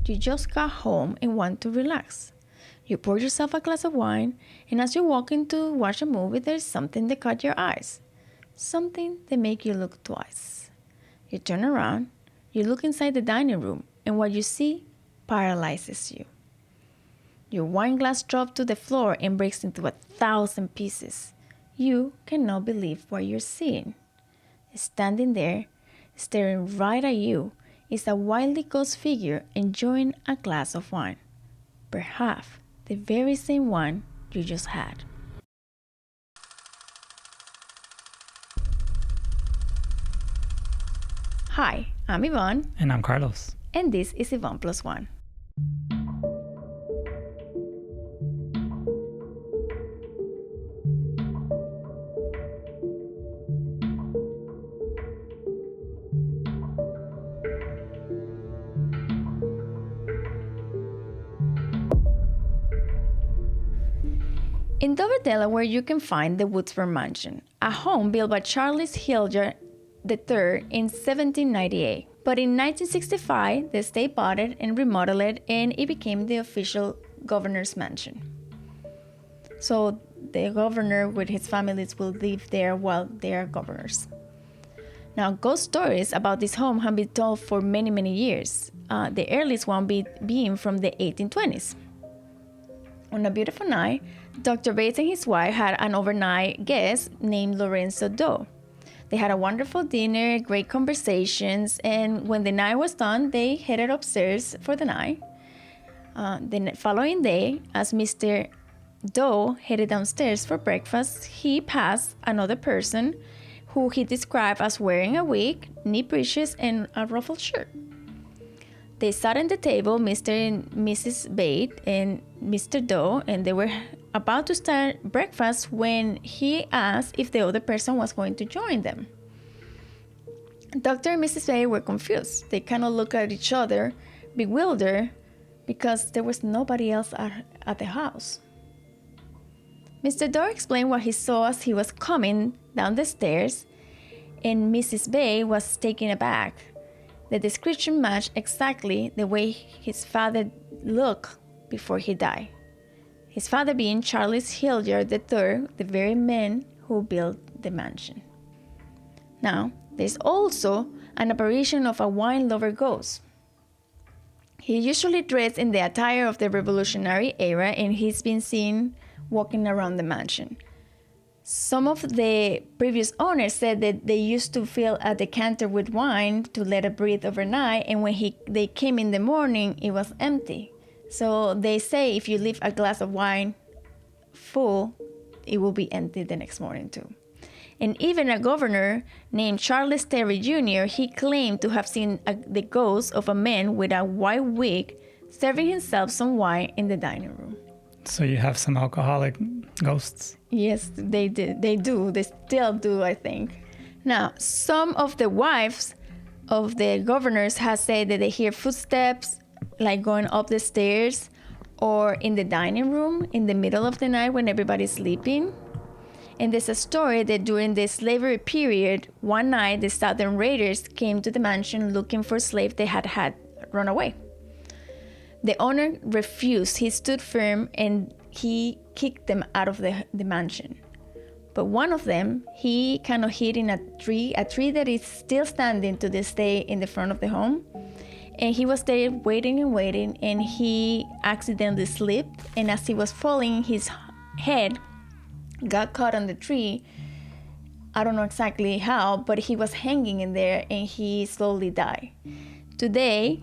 you just got home and want to relax. You pour yourself a glass of wine, and as you're walking to watch a movie, there's something that caught your eyes. Something that make you look twice. You turn around, you look inside the dining room, and what you see paralyzes you. Your wine glass drops to the floor and breaks into 1,000 pieces. You cannot believe what you're seeing. Standing there, staring right at you, is a wildly ghost figure enjoying a glass of wine. Perhaps the very same one you just had. Hi, I'm Ivonne. And I'm Carlos. And this is Ivonneplusone. In Dover, Delaware, you can find the Woodsburn Mansion, a home built by Charles Hilliard III in 1798. But in 1965, the state bought it and remodeled it, and it became the official governor's mansion. So the governor with his families will live there while they are governors. Now, ghost stories about this home have been told for many, many years. The earliest one being from the 1820s. On a beautiful night, Dr. Bates and his wife had an overnight guest named Lorenzo Doe. They had a wonderful dinner, great conversations, and when the night was done, they headed upstairs for the night. The following day, as Mr. Doe headed downstairs for breakfast, he passed another person who he described as wearing a wig, knee breeches, and a ruffled shirt. They sat at the table, Mr. and Mrs. Bates and Mr. Doe, and they were about to start breakfast when he asked if the other person was going to join them. Dr. and Mrs. Bates were confused. They kind of looked at each other, bewildered, because there was nobody else at the house. Mr. Doe explained what he saw as he was coming down the stairs, and Mrs. Bates was taken aback. The description matched exactly the way his father looked before he died. His father being Charles Hilliard III, the very man who built the mansion. Now, there's also an apparition of a wine lover ghost. He usually dressed in the attire of the Revolutionary era, and he's been seen walking around the mansion. Some of the previous owners said that they used to fill a decanter with wine to let it breathe overnight, and when they came in the morning, it was empty. So they say if you leave a glass of wine full, it will be empty the next morning too. And even a governor named Charles Terry Jr., he claimed to have seen the ghost of a man with a white wig serving himself some wine in the dining room. So you have some alcoholic ghosts? Yes, they did. They do. They still do, I think. Now, some of the wives of the governors have said that they hear footsteps like going up the stairs or in the dining room in the middle of the night when everybody's sleeping. And there's a story that during the slavery period, one night the Southern raiders came to the mansion looking for slaves they had run away. The owner refused. He stood firm and he kicked them out of the mansion. But one of them, he kind of hid in a tree that is still standing to this day in the front of the home. And he was there waiting, and he accidentally slipped. And as he was falling, his head got caught on the tree. I don't know exactly how, but he was hanging in there and he slowly died. Today,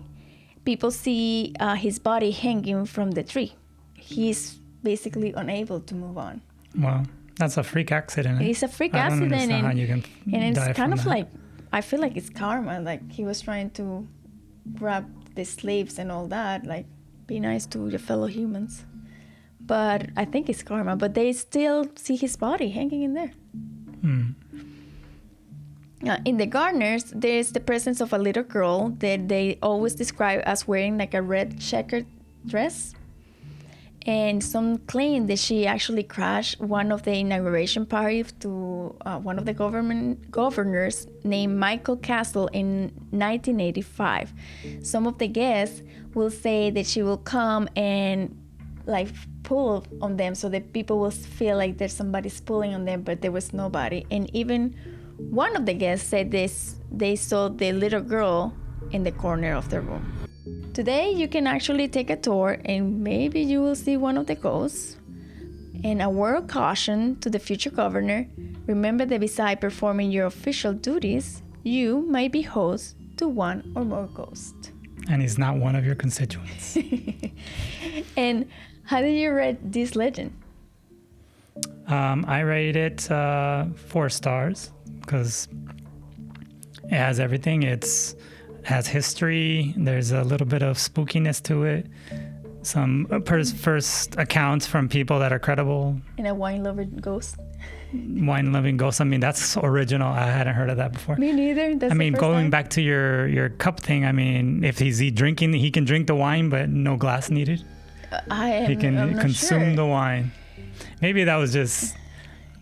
people see his body hanging from the tree. He's basically unable to move on. Wow, that's a freak accident. It's a freak accident. I don't understand how you can and it's kind of like, I feel like it's karma. Like he was trying to grab the slaves and all that, like be nice to your fellow humans. But I think it's karma, but they still see his body hanging in there. In the Gardeners, there's the presence of a little girl that they always describe as wearing like a red checkered dress. And some claim that she actually crashed one of the inauguration parties to one of the governors named Michael Castle in 1985. Some of the guests will say that she will come and like pull on them so that people will feel like there's somebody pulling on them, but there was nobody. And even one of the guests said they saw the little girl in the corner of the room. Today, you can actually take a tour and maybe you will see one of the ghosts. And a word of caution to the future governor, remember that beside performing your official duties, you might be host to one or more ghosts. And he's not one of your constituents. And how did you rate this legend? I rate it 4 stars because it has everything. It has history. There's a little bit of spookiness to it. Some first accounts from people that are credible. And a wine-loving ghost? Wine-loving ghost. I mean, that's original. I hadn't heard of that before. Me neither. That's I mean, the first going time. back to your cup thing, I mean, if he's drinking, he can drink the wine, but no glass needed. He can I'm not consume sure. the wine. Maybe that was just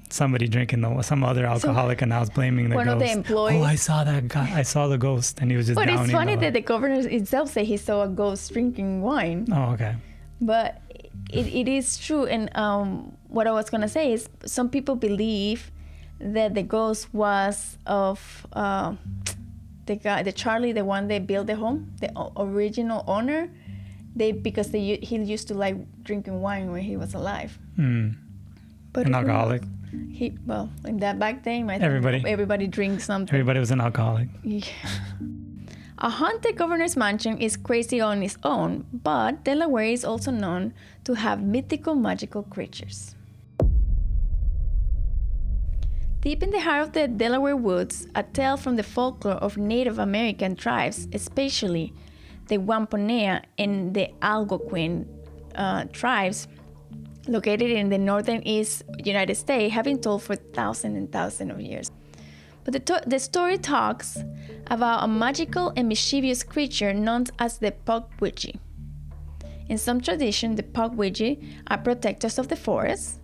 somebody drinking some other alcoholic, and I was blaming the one ghost. of the employees. Oh, I saw that guy. I saw the ghost, and he was just But downing it's funny the... that the governor itself said he saw a ghost drinking wine. Oh, okay. But it is true. And what I was going to say is some people believe that the ghost was of the Charlie, the one that built the home, the original owner. Because he used to like drinking wine when he was alive. But An alcoholic. In that back then, I think everybody drinks something. Everybody was an alcoholic. Yeah. A haunted governor's mansion is crazy on its own, but Delaware is also known to have mythical magical creatures. Deep in the heart of the Delaware woods, a tale from the folklore of Native American tribes, especially the Wampanoag and the Algonquin tribes, located in the northern East United States, have been told for thousands and thousands of years. But the story talks about a magical and mischievous creature known as the Pukwudgie. In some tradition, the Pukwudgie are protectors of the forest.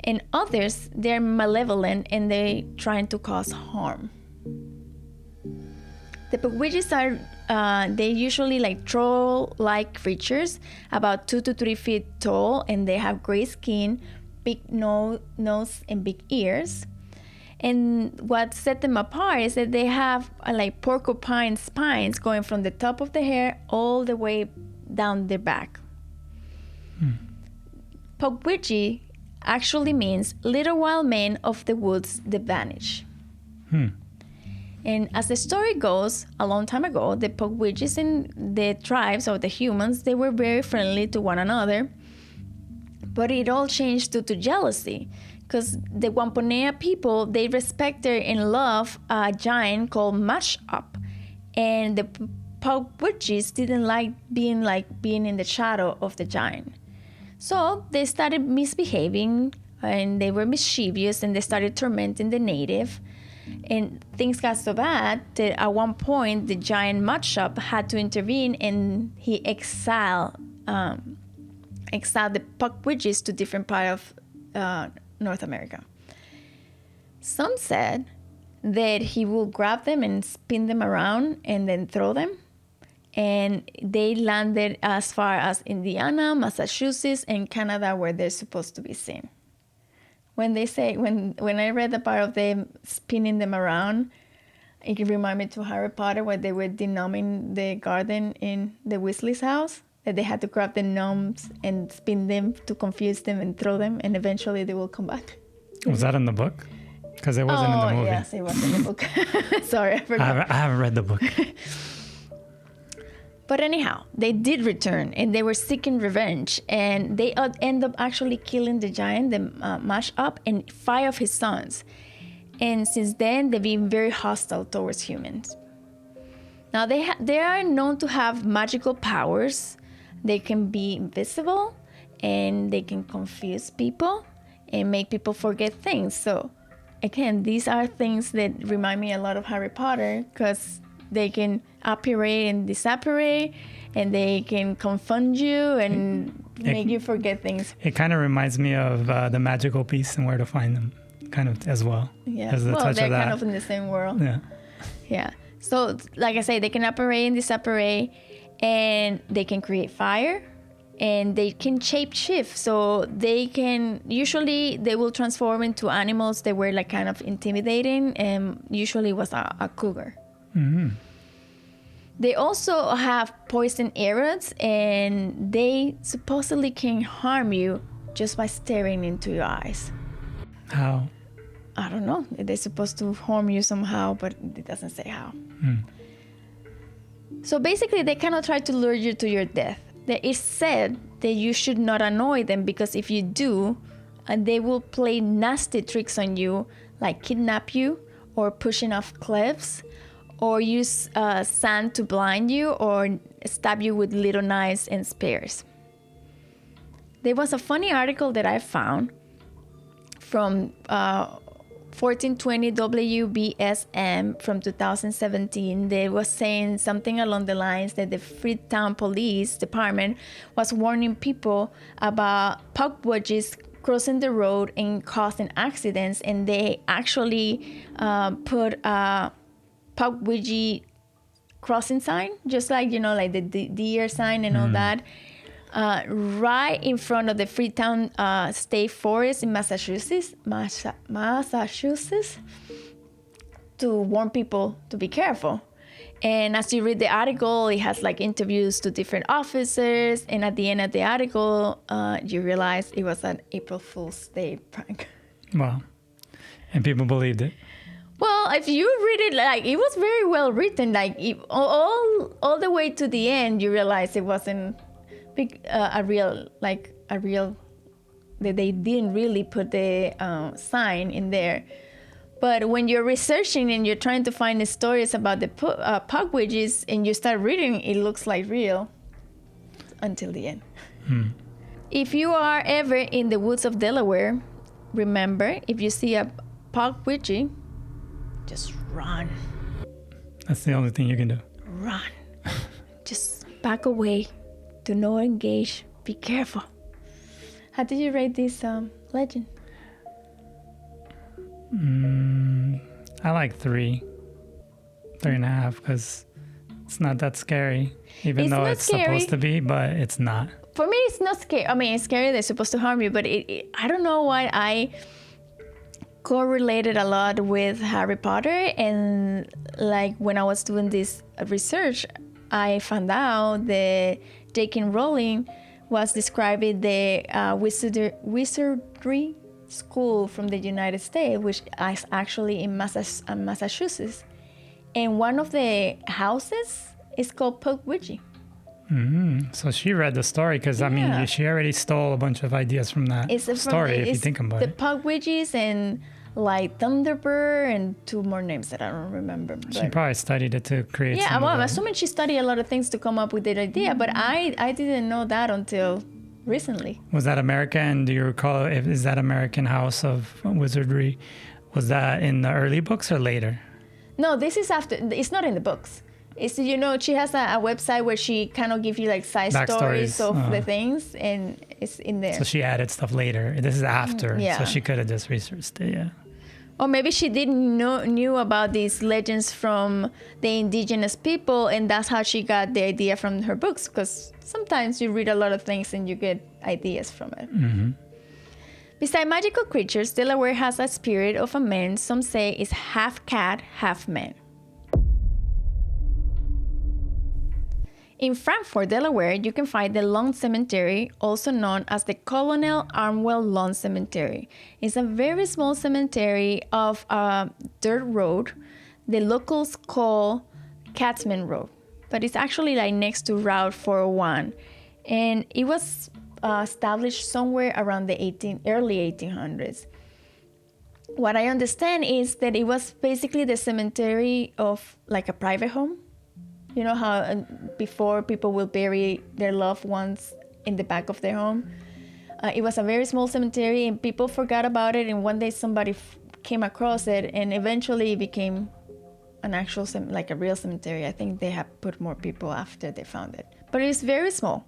In others, they're malevolent and they trying to cause harm. The Pukwudgies are they usually like troll-like creatures, about 2 to 3 feet tall, and they have gray skin, big nose, and big ears. And what set them apart is that they have like porcupine spines going from the top of the hair all the way down their back. Pukwudgie actually means little wild men of the woods that vanish. And as the story goes, a long time ago, the Pukwudgies and the tribes or the humans, they were very friendly to one another. But it all changed due to jealousy, because the Wampanoag people, they respected and love a giant called Mash-Up. And the Pukwudgies didn't like being in the shadow of the giant. So they started misbehaving, and they were mischievous, and they started tormenting the native. And things got so bad that at one point the giant Mash-Up had to intervene, and he exiled the Pukwudgies to different parts of North America. Some said that he will grab them and spin them around and then throw them. And they landed as far as Indiana, Massachusetts, and Canada, where they're supposed to be seen. When I read the part of them spinning them around, it reminded me to Harry Potter, where they were denoming the garden in the Weasley's house, that they had to grab the gnomes and spin them to confuse them and throw them, and eventually they will come back. Was that in the book? Because it wasn't in the movie. Yes, it was in the book. Sorry, I forgot. I haven't read the book. But anyhow, they did return, and they were seeking revenge, and they end up actually killing the giant, the Mash-Up, and 5 of his sons. And since then, they've been very hostile towards humans. Now, they are known to have magical powers. They can be invisible, and they can confuse people and make people forget things. So, again, these are things that remind me a lot of Harry Potter, because they can appear and disappear, and they can confound you, and make you forget things. It kind of reminds me of the magical beasts and where to find them, kind of as well. Yeah. There's a touch they're of that. kind of in the same world. Yeah. Yeah. So, like I say, they can apparate and disapparate, and they can create fire, and they can shape shift. So they will transform into animals that were like kind of intimidating, and usually was a cougar. Mm-hmm. They also have poison arrows, and they supposedly can harm you just by staring into your eyes. How? I don't know. They're supposed to harm you somehow, but it doesn't say how. So basically, they cannot try to lure you to your death. There is said that you should not annoy them, because if you do, they will play nasty tricks on you, like kidnap you, or pushing off cliffs, or use sand to blind you, or stab you with little knives and spears. There was a funny article that I found from 1420 WBSM from 2017. They was saying something along the lines that the Freetown Police Department was warning people about Pukwudgies crossing the road and causing accidents, and they actually put a Pukwudgie crossing sign, just like, like the deer sign and all that, right in front of the Freetown State Forest in Massachusetts, to warn people to be careful. And as you read the article, it has like interviews to different officers, and at the end of the article, you realize it was an April Fool's Day prank. Wow. And people believed it. Well, if you read it, like, it was very well written. Like, all the way to the end, you realize it wasn't a real, that they didn't really put the sign in there. But when you're researching and you're trying to find the stories about the Pukwudgies, and you start reading, it looks like real until the end. If you are ever in the woods of Delaware, remember, if you see a Pukwudgie, just run. That's the only thing you can do. Run. Just back away. Do not engage. Be careful. How did you rate this legend? I like 3.5, because it's not that scary, even though it's supposed to be, but it's not. For me, it's not scary. I mean, it's scary. They're supposed to harm you, but I don't know why I correlated a lot with Harry Potter. And like when I was doing this research, I found out that J.K. Rowling was describing the wizardry school from the United States, which is actually in Massachusetts. And one of the houses is called Pukwudgie. So she read the story, because I mean, she already stole a bunch of ideas from that story, if you think about it. The Pukwudgies and like Thunderbird and 2 more names that I don't remember. But She probably studied it to create. yeah, well, I'm assuming she studied a lot of things to come up with that idea, but I didn't know that until recently. Was that America? And do you recall, is that American House of Wizardry, was that in the early books or later? No, this is after. It's not in the books. It's, she has a website where she kind of gives you like side stories of the things, and it's in there. So she added stuff later. This is after. Yeah. So she could have just researched it, yeah. Or maybe she didn't knew about these legends from the indigenous people, and that's how she got the idea from her books, because sometimes you read a lot of things and you get ideas from it. Besides magical creatures, Delaware has a spirit of a man some say is half cat, half man. In Frankfort, Delaware, you can find the Lawn Cemetery, also known as the Colonel Armwell Lawn Cemetery. It's a very small cemetery of a dirt road the locals call CatMan Road, but it's actually like next to Route 401. And it was established somewhere around the early 1800s. What I understand is that it was basically the cemetery of like a private home. You know how before people will bury their loved ones in the back of their home? It was a very small cemetery, and people forgot about it, and one day somebody came across it, and eventually it became an actual, like a real cemetery. I think they have put more people after they found it. But it's very small.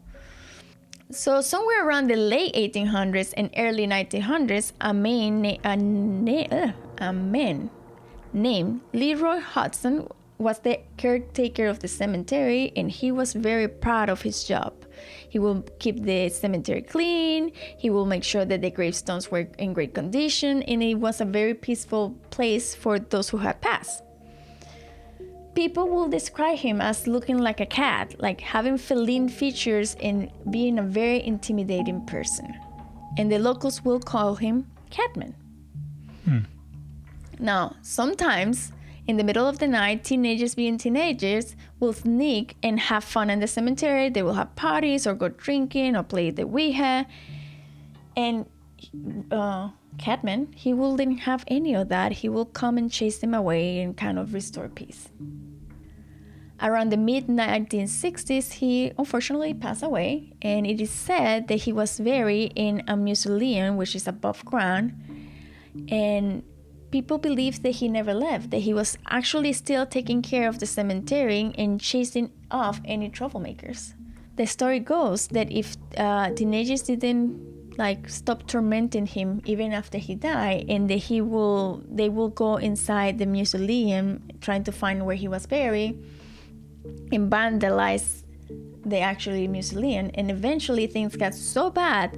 So somewhere around the late 1800s and early 1900s, a man named Leroy Hudson was the caretaker of the cemetery, and he was very proud of his job. He will keep the cemetery clean, he will make sure that the gravestones were in great condition, and it was a very peaceful place for those who had passed. People will describe him as looking like a cat, like having feline features and being a very intimidating person. And the locals will call him CatMan. Now, sometimes in the middle of the night, teenagers being teenagers will sneak and have fun in the cemetery. They will have parties or go drinking or play the Ouija. And CatMan, he wouldn't have any of that. He will come and chase them away and kind of restore peace. Around the mid-1960s, he unfortunately passed away, and it is said that he was buried in a mausoleum, which is above ground, and people believe that he never left, that he was actually still taking care of the cemetery and chasing off any troublemakers. The story goes that if teenagers didn't stop tormenting him even after he died, and that they will go inside the mausoleum trying to find where he was buried and vandalize the actual mausoleum, and eventually things got so bad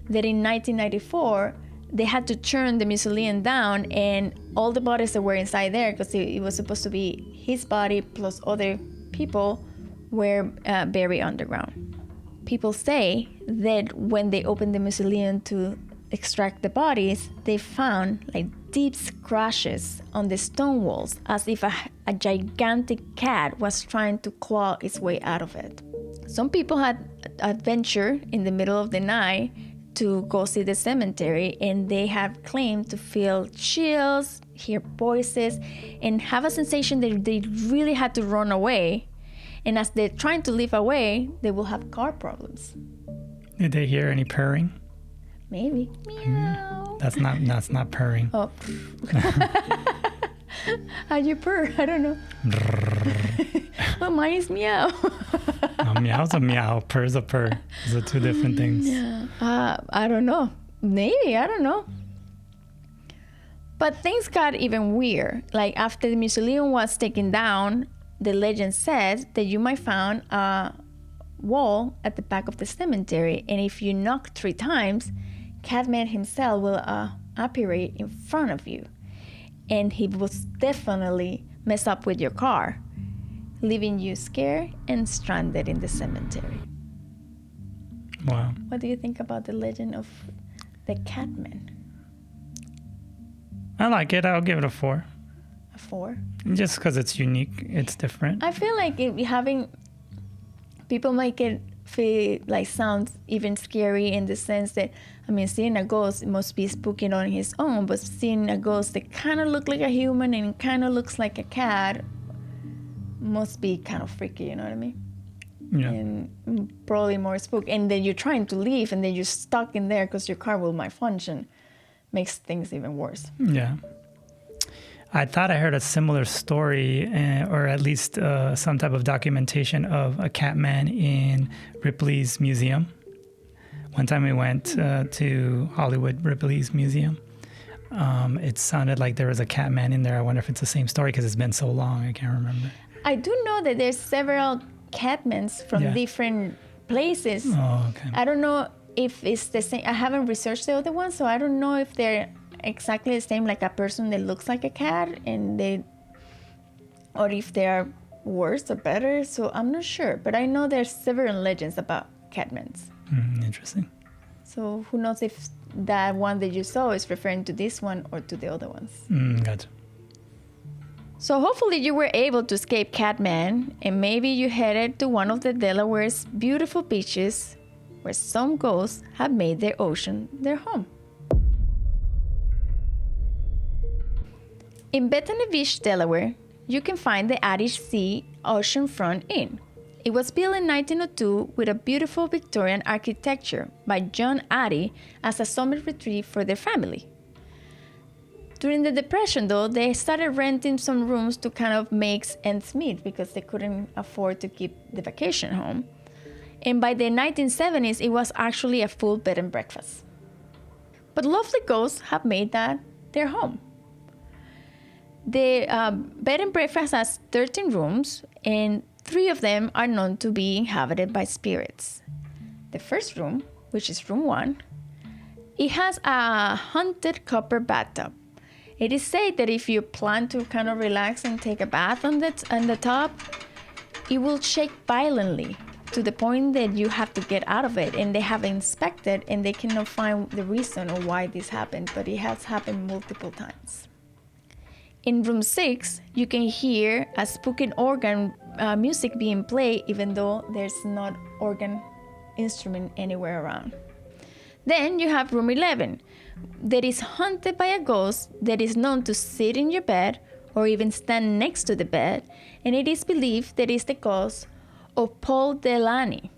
that in 1994 they had to turn the mausoleum down, and all the bodies that were inside there, because it was supposed to be his body plus other people, were buried underground. People say that when they opened the mausoleum to extract the bodies, they found deep scratches on the stone walls, as if a gigantic cat was trying to claw its way out of it. Some people had adventure in the middle of the night to go see the cemetery, and they have claimed to feel chills, hear voices, and have a sensation that they really had to run away. And as they're trying to leave away, they will have car problems. Did they hear any purring? Maybe. Meow. That's not purring. Oh. How you purr? I don't know. Well, mine is meow. Meow's a meow. Purr's a purr. Those are two different things. Yeah. I don't know. Maybe. I don't know. But things got even weird. After the mausoleum was taken down, the legend says that you might find a wall at the back of the cemetery, and if you knock 3 times, CatMan himself will appear in front of you, and he will definitely mess up with your car, leaving you scared and stranded in the cemetery. Wow. What do you think about the legend of the CatMan? I like it. I'll give it a 4. A 4? Just because it's unique. It's different. I feel like people make it feel sounds even scary, in the sense that, seeing a ghost must be spooky on its own, but seeing a ghost that kind of looks like a human and kind of looks like a cat must be kind of freaky, you know what I mean? Yeah. And probably more spooky. And then you're trying to leave, and then you're stuck in there because your car will malfunction. Makes things even worse. Yeah. I thought I heard a similar story, or at least some type of documentation of a CatMan in Ripley's museum. One time we went to Hollywood Ripley's museum. It sounded like there was a CatMan in there. I wonder if it's the same story because it's been so long. I can't remember. I do know that there's several CatMans from different places. Oh, okay. I don't know if it's the same. I haven't researched the other ones, so I don't know if they're exactly the same, like a person that looks like a cat, or if they are worse or better. So I'm not sure, but I know there's several legends about CatMans. Interesting. So who knows if that one that you saw is referring to this one or to the other ones. Gotcha. So hopefully you were able to escape CatMan, and maybe you headed to one of the Delaware's beautiful beaches where some ghosts have made their ocean their home. In Bethany Beach, Delaware, you can find the Addy Oceanfront Inn. It was built in 1902 with a beautiful Victorian architecture by John Addy as a summer retreat for their family. During the Depression, though, they started renting some rooms to kind of make ends meet because they couldn't afford to keep the vacation home. And by the 1970s, it was actually a full bed and breakfast. But lovely ghosts have made that their home. The bed and breakfast has 13 rooms, and 3 of them are known to be inhabited by spirits. The first room, which is room 1, it has a haunted copper bathtub. It is said that if you plan to kind of relax and take a bath on the tub, it will shake violently to the point that you have to get out of it. And they have inspected and they cannot find the reason or why this happened, but it has happened multiple times. In room 6, you can hear a spooky organ music being played, even though there's not organ instrument anywhere around. Then you have room 11, that is haunted by a ghost that is known to sit in your bed or even stand next to the bed, and it is believed that it's the ghost of Paul Delaney.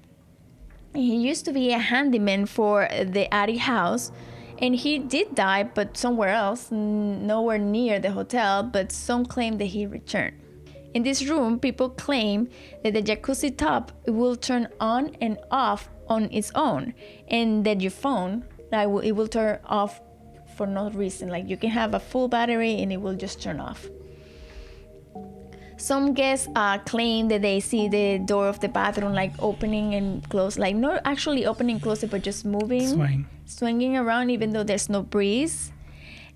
He used to be a handyman for the Addy house, and he did die, but somewhere else, nowhere near the hotel, but some claim that he returned. In this room, people claim that the jacuzzi tub will turn on and off on its own, and that your phone, it will turn off for no reason. Like you can have a full battery and it will just turn off. Some guests claim that they see the door of the bathroom like opening and close, like not actually opening and closing, but just moving, swinging around, even though there's no breeze,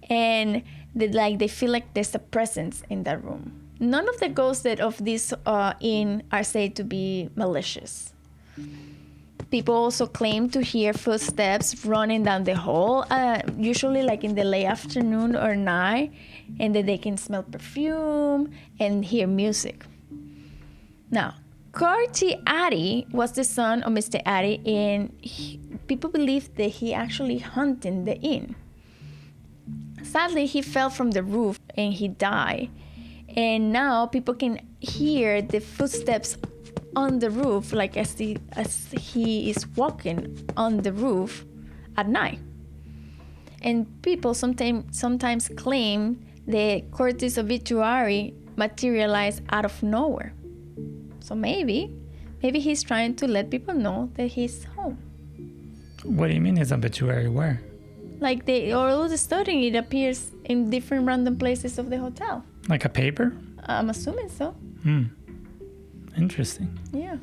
and they feel like there's a presence in that room. None of the ghosts that of this inn are said to be malicious. People also claim to hear footsteps running down the hall, usually like in the late afternoon or night, and that they can smell perfume and hear music. Now, Caretaker Addy was the son of Mr. Addy, and people believe that he actually hunted the inn. Sadly, he fell from the roof and he died. And now people can hear the footsteps on the roof, like as he is walking on the roof at night. And people sometimes claim the Curtis obituary materialized out of nowhere. So maybe he's trying to let people know that he's home. What do you mean his obituary? Where? Like all the studying, it appears in different random places of the hotel. Like a paper? I'm assuming so. Interesting. Yeah.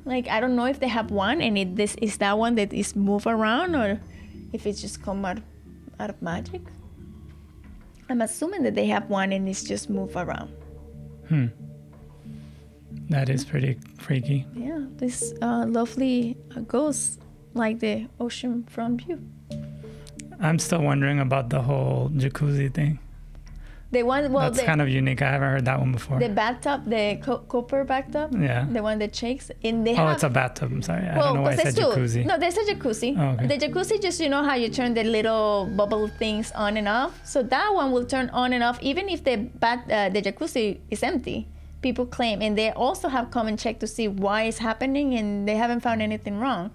Like, I don't know if they have one and this is that one that is moved around, or if it's just come out of magic. I'm assuming that they have one and it's just moved around. That is pretty freaky. Yeah. This lovely ghost, like the ocean front view. I'm still wondering about the whole jacuzzi thing. The one, that's kind of unique. I haven't heard that one before. The bathtub, the copper bathtub. Yeah. The one that shakes. And it's a bathtub. I'm sorry. I don't know why I said jacuzzi. No, there's a jacuzzi. Oh, okay. The jacuzzi, just you know how you turn the little bubble things on and off. So that one will turn on and off even if the jacuzzi is empty. People claim, and they also have come and checked to see why it's happening, and they haven't found anything wrong.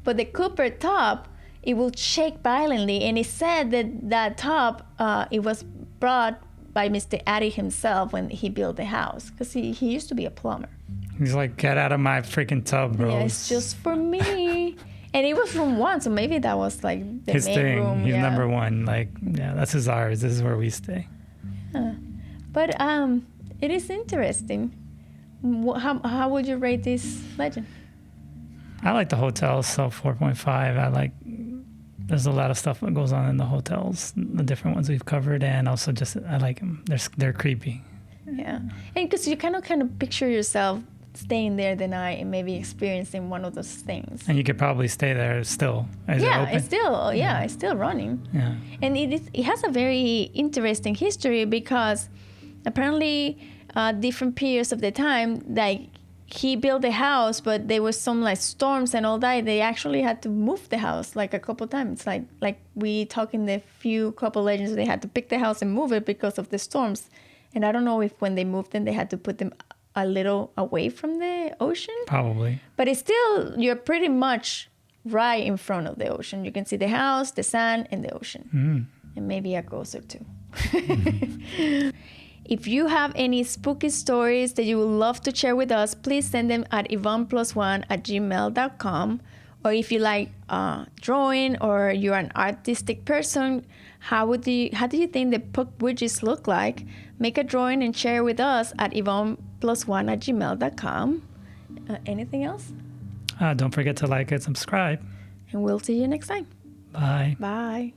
But the copper tub, it will shake violently, and it said that tub, it was brought by Mr. Addy himself when he built the house, because he used to be a plumber. He's like, get out of my freaking tub, bro. Yeah, it's just for me. And it was room 1, so maybe that was like his main thing. room. He's number 1. Like, yeah, this is ours. This is where we stay. But it is interesting. How would you rate this legend? I like the hotels, so 4.5. There's a lot of stuff that goes on in the hotels, the different ones we've covered, and also just I like them. They're creepy. Yeah, and because you kind of picture yourself staying there the night and maybe experiencing one of those things. And you could probably stay there still. Is it open? It's still running. Yeah, and it has a very interesting history because apparently different periods of the time, like he built the house, but there was some like storms and all that. They actually had to move the house like a couple times. Like we talk in the few couple legends, they had to pick the house and move it because of the storms. And I don't know if when they moved them, they had to put them a little away from the ocean. Probably. But it's still, you're pretty much right in front of the ocean. You can see the house, the sand, and the ocean. And maybe a ghost or two. If you have any spooky stories that you would love to share with us, please send them at Ivonneplusone@gmail.com. Or if you like drawing or you're an artistic person, how do you think the Pukwudgies look like? Make a drawing and share with us at Ivonneplusone@gmail.com. Anything else? Don't forget to like and subscribe. And we'll see you next time. Bye. Bye.